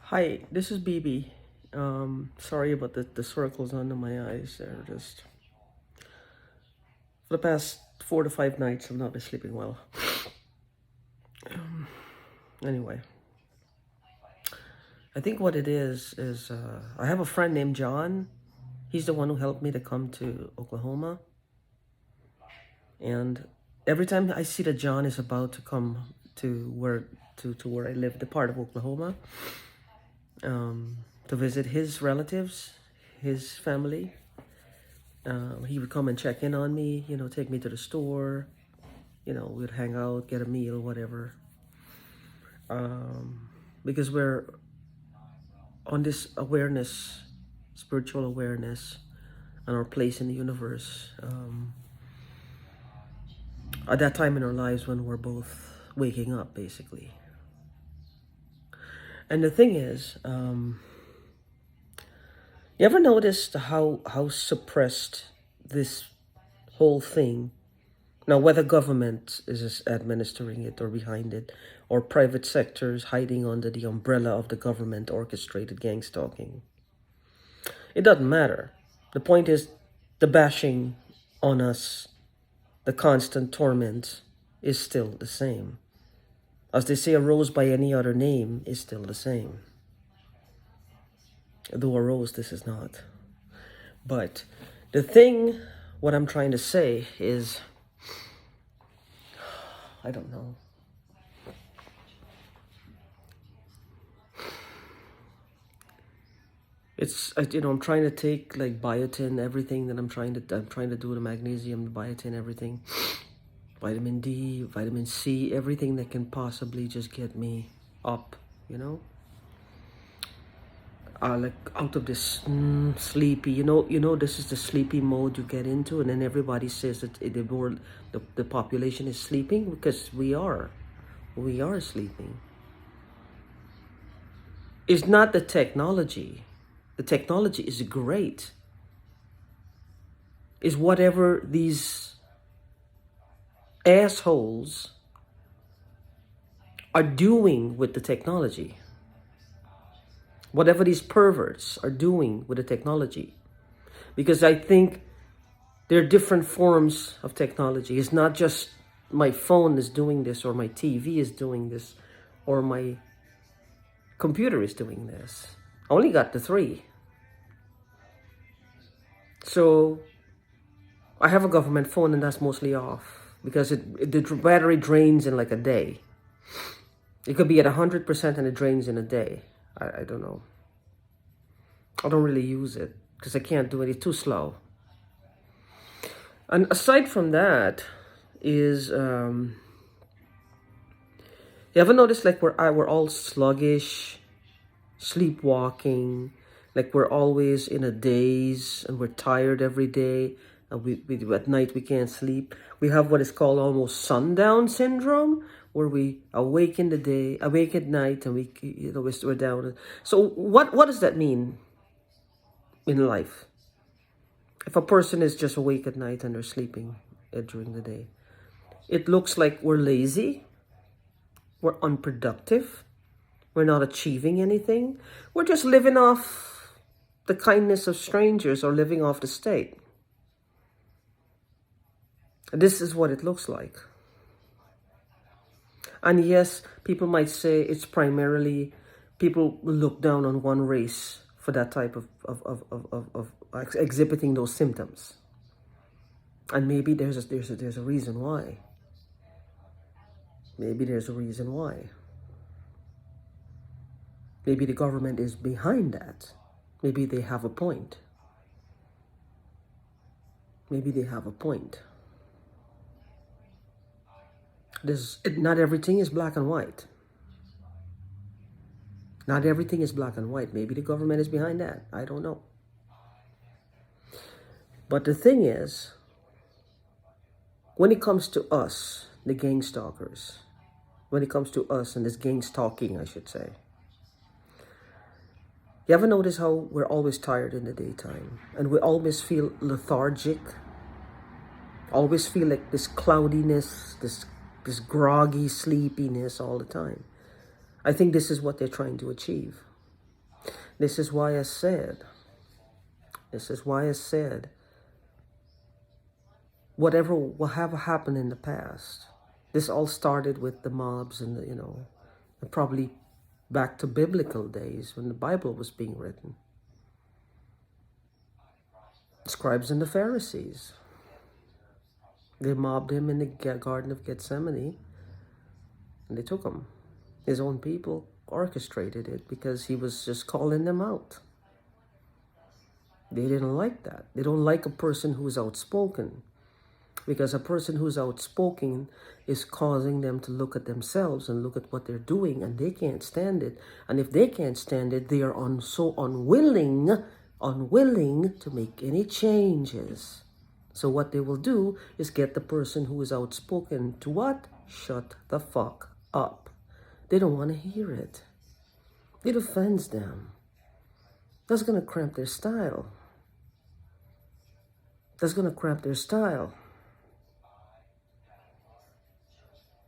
Hi, this is BB. Sorry about the circles under my eyes. They're just for the past 4 to 5 nights. I've not been sleeping well. Anyway, I think what it is I have a friend named John. He's the one who helped me to come to Oklahoma. And every time I see that John is about to come to where I live, the part of Oklahoma, to visit his relatives, his family. He would come and check in on me, take me to the store, we'd hang out, get a meal, whatever. Because we're on this awareness, spiritual awareness, and our place in the universe. At that time in our lives when we're both waking up, basically. And the thing is, you ever noticed how suppressed this whole thing? Now, whether government is administering it or behind it, or private sectors hiding under the umbrella of the government orchestrated gang stalking, it doesn't matter. The point is, the bashing on us, the constant torment is still the same. As they say, a rose by any other name is still the same. Though a rose, this is not. But the thing, what I'm trying to say is, I don't know. It's I'm trying to take like biotin, everything that I'm trying to do, the magnesium, the biotin, everything, vitamin D, vitamin C, everything that can possibly just get me up, like out of this sleepy, this is the sleepy mode you get into, and then everybody says that the world, the population is sleeping because we are sleeping. It's not the technology. The technology is great. Is whatever these assholes are doing with the technology. Whatever these perverts are doing with the technology. Because I think there are different forms of technology. It's not just my phone is doing this, or my TV is doing this, or my computer is doing this. I only got the three. So I have a government phone, and that's mostly off because the battery drains in like a day. It could be at 100% and it drains in a day. I don't know. I don't really use it because I can't do it. It's too slow. And aside from that is, you ever notice like we're all sluggish, sleepwalking, like we're always in a daze and we're tired every day, and we at night we can't sleep. We have what is called almost sundown syndrome, where we awake in the day, awake at night, and we're down. So what does that mean in life? If a person is just awake at night and they're sleeping during the day, it looks like we're lazy, we're unproductive, we're not achieving anything. We're just living off the kindness of strangers or living off the state. This is what it looks like. And yes, people might say it's primarily, people look down on one race for that type of exhibiting those symptoms. And maybe there's a reason why. Maybe there's a reason why. Maybe the government is behind that. Maybe they have a point. Maybe they have a point. Not everything is black and white. Not everything is black and white. Maybe the government is behind that. I don't know. But the thing is, when it comes to us, the gang stalkers, when it comes to us and this gang stalking, I should say, you ever notice how we're always tired in the daytime and we always feel lethargic? Always feel like this cloudiness, this groggy sleepiness all the time. I think this is what they're trying to achieve. This is why I said, whatever will have happened in the past, this all started with the mobs and and probably back to biblical days when the Bible was being written. The scribes and the Pharisees. They mobbed him in the Garden of Gethsemane, and they took him. His own people orchestrated it because he was just calling them out. They didn't like that. They don't like a person who is outspoken, because a person who's outspoken is causing them to look at themselves and look at what they're doing, and they can't stand it. And if they can't stand it, they are so unwilling to make any changes. So what they will do is get the person who is outspoken to what? Shut the fuck up. They don't want to hear it. It offends them. That's going to cramp their style.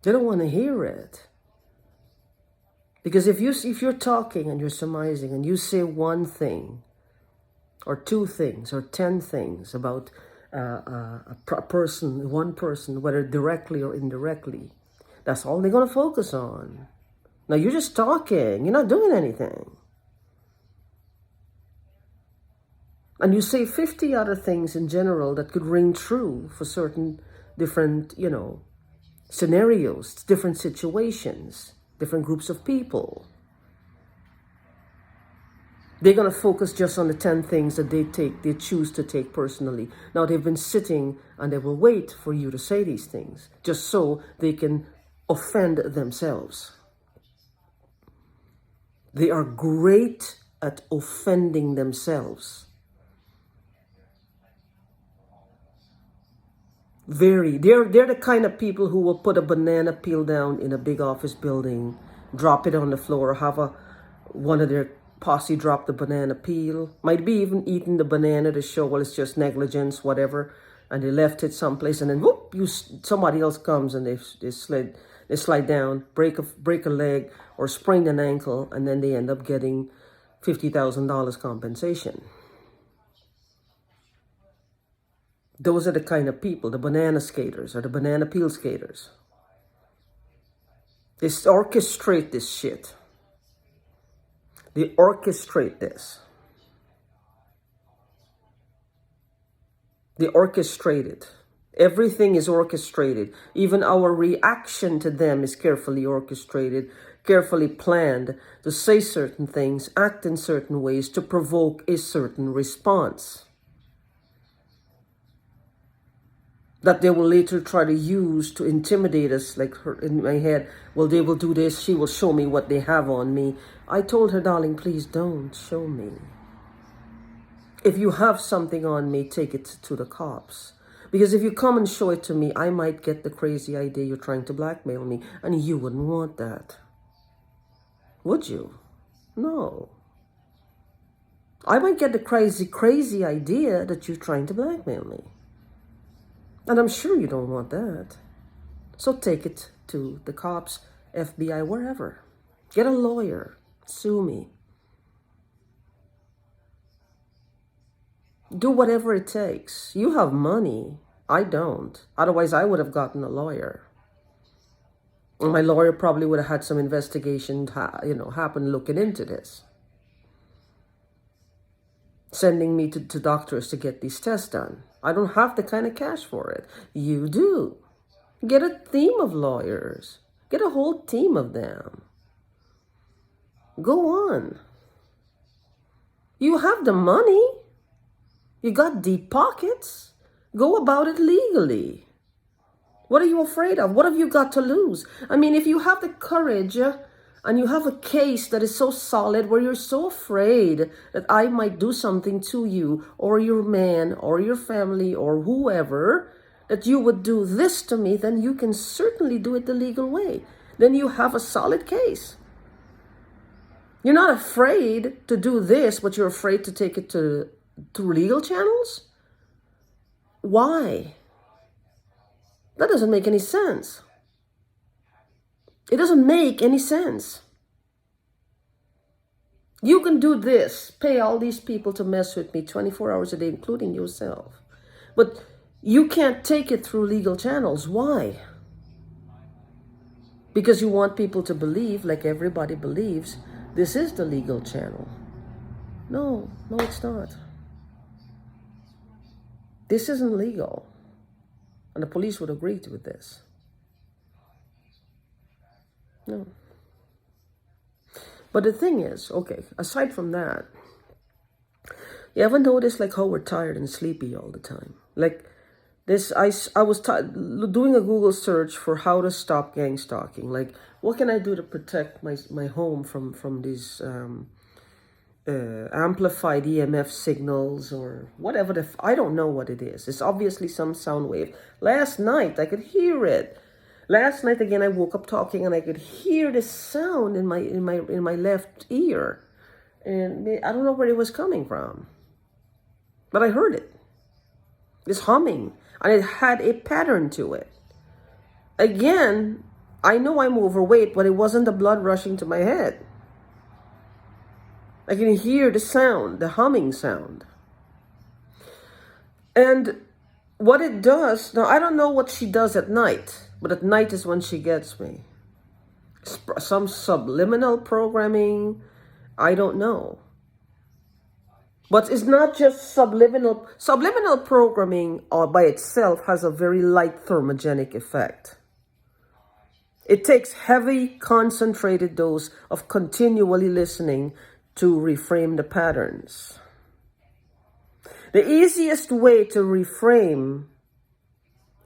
They don't want to hear it. Because if you're talking and you're surmising and you say one thing or two things or 10 things about one person, whether directly or indirectly, that's all they're going to focus on. Now you're just talking. You're not doing anything. And you say 50 other things in general that could ring true for certain different, scenarios, different situations, different groups of people. They're going to focus just on the 10 things that they choose to take personally. Now they've been sitting and they will wait for you to say these things just so they can offend themselves. They are great at offending themselves. They're the kind of people who will put a banana peel down in a big office building, drop it on the floor, have one of their posse drop the banana peel, might be even eating the banana to show, well, it's just negligence, whatever, and they left it someplace, and then whoop, somebody else comes and they slide down, break a leg or sprain an ankle, and then they end up getting $50,000 compensation. Those are the kind of people, the banana skaters or the banana peel skaters. They orchestrate this shit. They orchestrate this. They orchestrate it. Everything is orchestrated. Even our reaction to them is carefully orchestrated, carefully planned to say certain things, act in certain ways to provoke a certain response that they will later try to use to intimidate us, like her in my head. Well, they will do this. She will show me what they have on me. I told her, darling, please don't show me. If you have something on me, take it to the cops. Because if you come and show it to me, I might get the crazy idea you're trying to blackmail me. And you wouldn't want that. Would you? No. I might get the crazy idea that you're trying to blackmail me. And I'm sure you don't want that. So take it to the cops, FBI, wherever. Get a lawyer. Sue me. Do whatever it takes. You have money. I don't. Otherwise, I would have gotten a lawyer. And my lawyer probably would have had some investigation, happen looking into this. Sending me to doctors to get these tests done. I don't have the kind of cash for it. You do. Get a team of lawyers. Get a whole team of them. Go on. You have the money. You got deep pockets. Go about it legally. What are you afraid of? What have you got to lose? I mean, if you have the courage and you have a case that is so solid where you're so afraid that I might do something to you or your man or your family or whoever, that you would do this to me, then you can certainly do it the legal way. Then you have a solid case. You're not afraid to do this, but you're afraid to take it to legal channels? Why? That doesn't make any sense. It doesn't make any sense. You can do this, pay all these people to mess with me 24 hours a day, including yourself. But you can't take it through legal channels. Why? Because you want people to believe, like everybody believes, this is the legal channel. No, it's not. This isn't legal. And the police would agree with this. No. But the thing is, okay, aside from that, you ever notice like how we're tired and sleepy all the time? Like this, I was doing a Google search for how to stop gang stalking. Like, what can I do to protect my home from these amplified EMF signals or whatever. I don't know what it is. It's obviously some sound wave. Last night I could hear it. Last night again I woke up talking and I could hear this sound in my left ear, and I don't know where it was coming from, but I heard it. This humming, and it had a pattern to it. Again, I know I'm overweight, but it wasn't the blood rushing to my head. I can hear the sound, the humming sound. And what it does, now I don't know what she does at night, but at night is when she gets me. Some subliminal programming, I don't know. But it's not just subliminal. Subliminal programming by itself has a very light thermogenic effect. It takes heavy, concentrated dose of continually listening to reframe the patterns. The easiest way to reframe,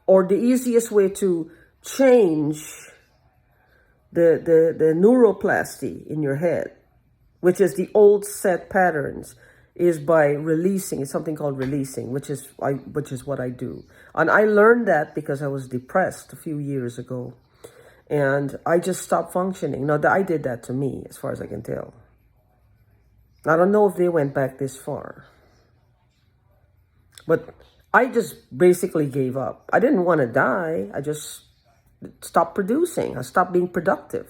or the easiest way to change the neuroplasty in your head, which is the old set patterns, is by releasing. It's something called releasing, which is what I do. And I learned that because I was depressed a few years ago, and I just stopped functioning. Now, I did that to me, as far as I can tell. I don't know if they went back this far, but I just basically gave up. I didn't want to die. I just stopped producing. I stopped being productive.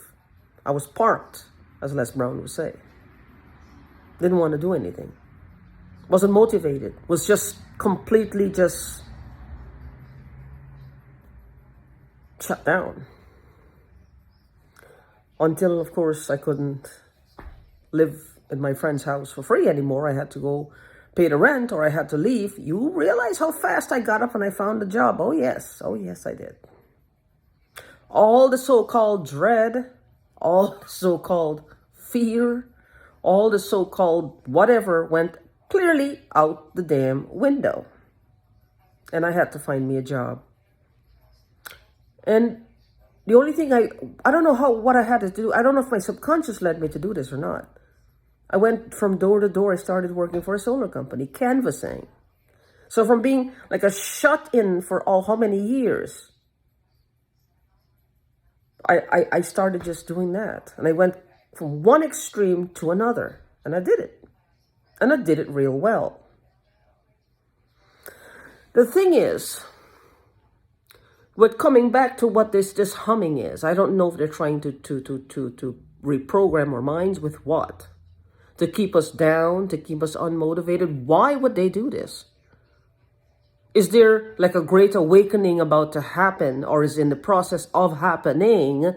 I was parked, as Les Brown would say. Didn't want to do anything. Wasn't motivated. Was just completely just shut down. Until, of course, I couldn't live in my friend's house for free anymore. I had to go pay the rent, or I had to leave. You realize how fast I got up and I found a job. Oh yes, I did. All the so-called dread, all the so-called fear, all the so-called whatever went clearly out the damn window. And I had to find me a job. And the only thing I don't know what I had to do. I don't know if my subconscious led me to do this or not. I went from door to door. I started working for a solar company, canvassing. So from being like a shut-in for how many years, I started just doing that. And I went from one extreme to another. And I did it. And I did it real well. The thing is, with coming back to what this humming is, I don't know if they're trying to reprogram our minds with what? To keep us down, to keep us unmotivated. Why would they do this? Is there like a great awakening about to happen, or is in the process of happening,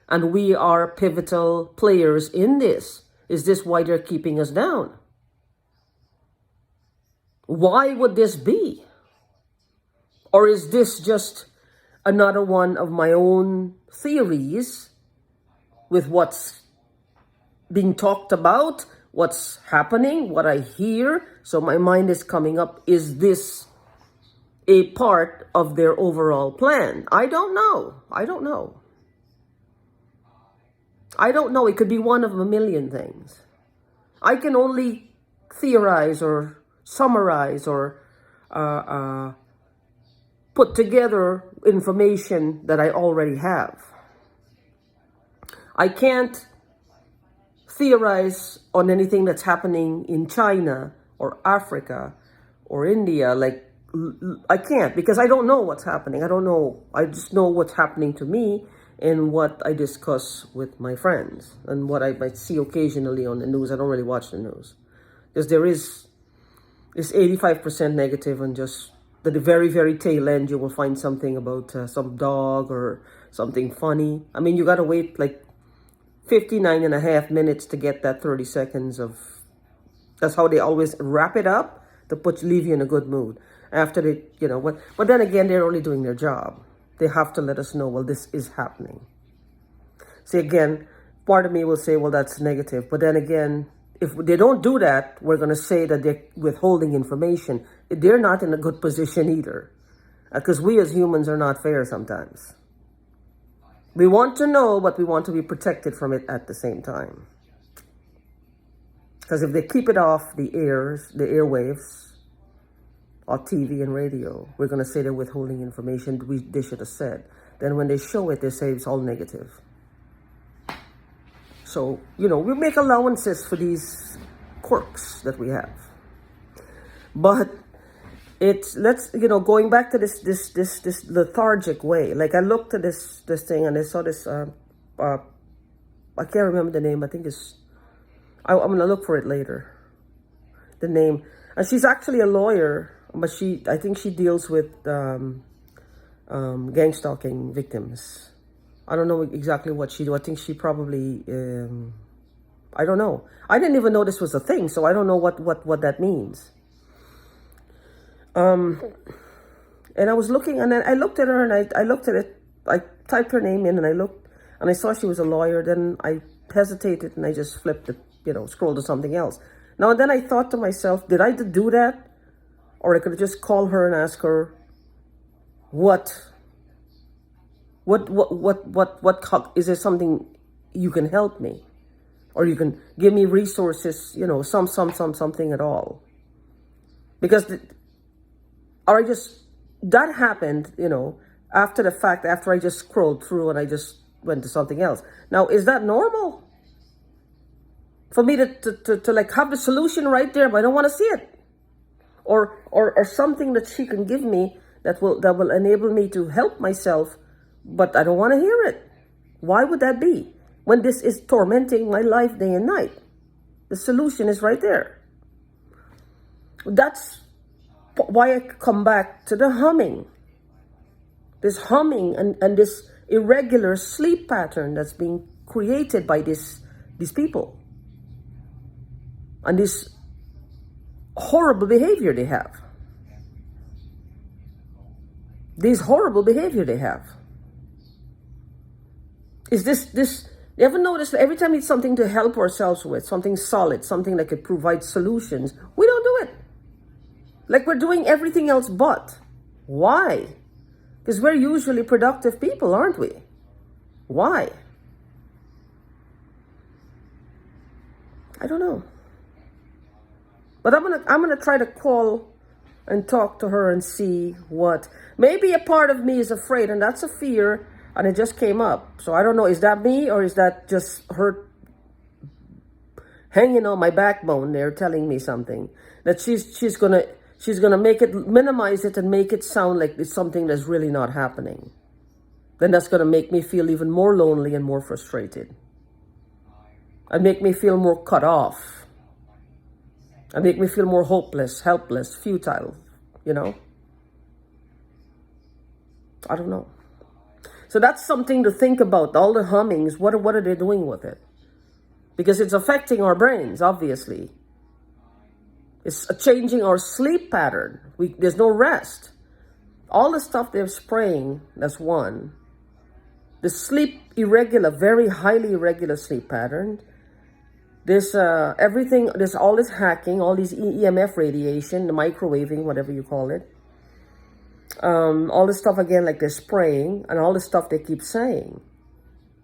and we are pivotal players in this? Is this why they're keeping us down? Why would this be? Or is this just another one of my own theories with what's being talked about, what's happening, what I hear? So my mind is coming up, is this a part of their overall plan? I don't know. I don't know. It could be one of a million things. I can only theorize or summarize or put together information that I already have. I can't theorize on anything that's happening in China or Africa or India. Like, I can't, because I don't know what's happening. I don't know. I just know what's happening to me, in what I discuss with my friends and what I might see occasionally on the news. I don't really watch the news because there is it's 85% negative, and just at the very, very tail end, you will find something about some dog or something funny. I mean, you got to wait like 59.5 minutes to get that 30 seconds of, that's how they always wrap it up to leave you in a good mood. After they, but then again, they're only doing their job. They have to let us know, well, this is happening. See, again, part of me will say, well, that's negative. But then again, if they don't do that, we're going to say that they're withholding information. They're not in a good position either. Because we as humans are not fair sometimes. We want to know, but we want to be protected from it at the same time. Because if they keep it off the airwaves, or TV and radio, we're going to say they're withholding information they should have said. Then when they show it, they say it's all negative. So, we make allowances for these quirks that we have. But going back to this lethargic way. Like, I looked at this thing and I saw this, I can't remember the name. I think I'm going to look for it later. The name. And she's actually a lawyer, but I think she deals with gang stalking victims. I don't know exactly what she do. I think she probably, I don't know. I didn't even know this was a thing, so I don't know what that means. And I was looking, and then I looked at her, and I looked at it. I typed her name in, and I looked, and I saw she was a lawyer. Then I hesitated, and I just flipped it, scrolled to something else. Now, then I thought to myself, did I do that? Or I could just call her and ask her, what is there something you can help me, or you can give me resources, something at all? Because that happened, after the fact, after I just scrolled through and I just went to something else. Now, is that normal for me to like have the solution right there, but I don't want to see it, or something that she can give me that will enable me to help myself, but I don't want to hear it? Why would that be? When this is tormenting my life day and night. The solution is right there. That's why I come back to the humming. This humming and this irregular sleep pattern that's being created by these people. And this horrible behavior they have. Is this, you ever notice that every time it's something to help ourselves with, something solid, something that could provide solutions, we don't do it. Like we're doing everything else but. Why? Because we're usually productive people, aren't we? Why? I don't know. But I'm gonna try to call and talk to her and see what. Maybe a part of me is afraid, and that's a fear, and it just came up. So I don't know, is that me, or is that just her hanging on my backbone there telling me something? That she's gonna minimize it and make it sound like it's something that's really not happening. Then that's gonna make me feel even more lonely and more frustrated. And make me feel more cut off. And make me feel more hopeless, helpless, futile, I don't know. So that's something to think about. All the hummings, what are they doing with it? Because it's affecting our brains, obviously. It's changing our sleep pattern. There's no rest. All the stuff they're spraying, that's one. The sleep irregular, very highly irregular sleep pattern. There's everything, there's all this hacking, all these EMF radiation, the microwaving, whatever you call it. All this stuff again, like they're spraying, and all the stuff they keep saying.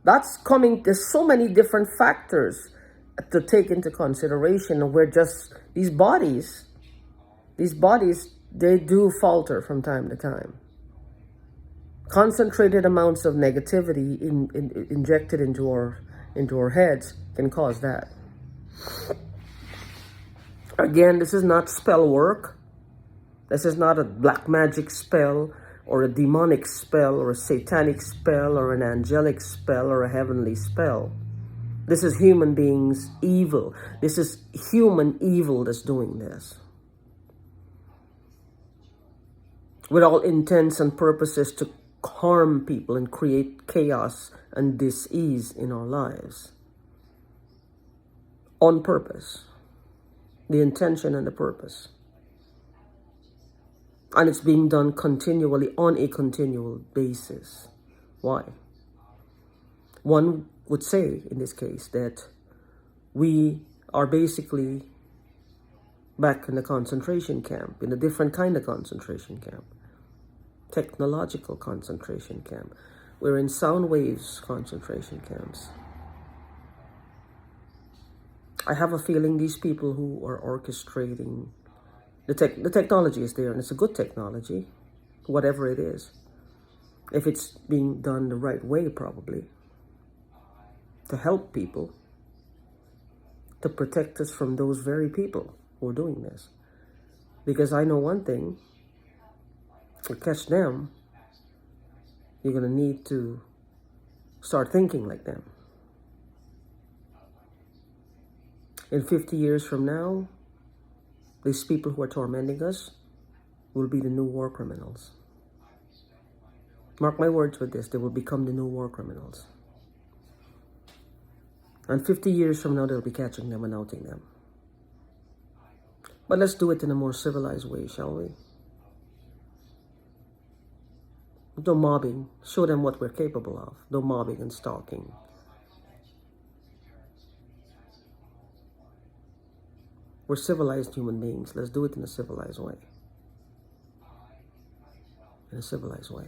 That's coming, there's so many different factors to take into consideration. Where just these bodies, they do falter from time to time. Concentrated amounts of negativity injected into our heads can cause that. Again, this is not spell work. This is not a black magic spell or a demonic spell, or a satanic spell, or an angelic spell, or a heavenly spell. This is human beings' evil. This is human evil that's doing this. With all intents and purposes to harm people and create chaos and dis-ease in our lives. On purpose. The intention and the purpose. And it's being done continually on a continual basis. Why? One would say in this case that we are basically back in the concentration camp, in a different kind of concentration camp. Technological concentration camp. We're in sound waves concentration camps. I have a feeling these people who are orchestrating, the technology is there, and it's a good technology, whatever it is. If it's being done the right way, probably, to help people, to protect us from those very people who are doing this. Because I know one thing, to catch them, you're going to need to start thinking like them. In 50 years from now, these people who are tormenting us will be the new war criminals. Mark my words with this, they will become the new war criminals. And 50 years from now, they'll be catching them and outing them. But let's do it in a more civilized way, shall we? No mobbing. Show them what we're capable of. No mobbing and stalking. We're civilized human beings. Let's do it in a civilized way. In a civilized way.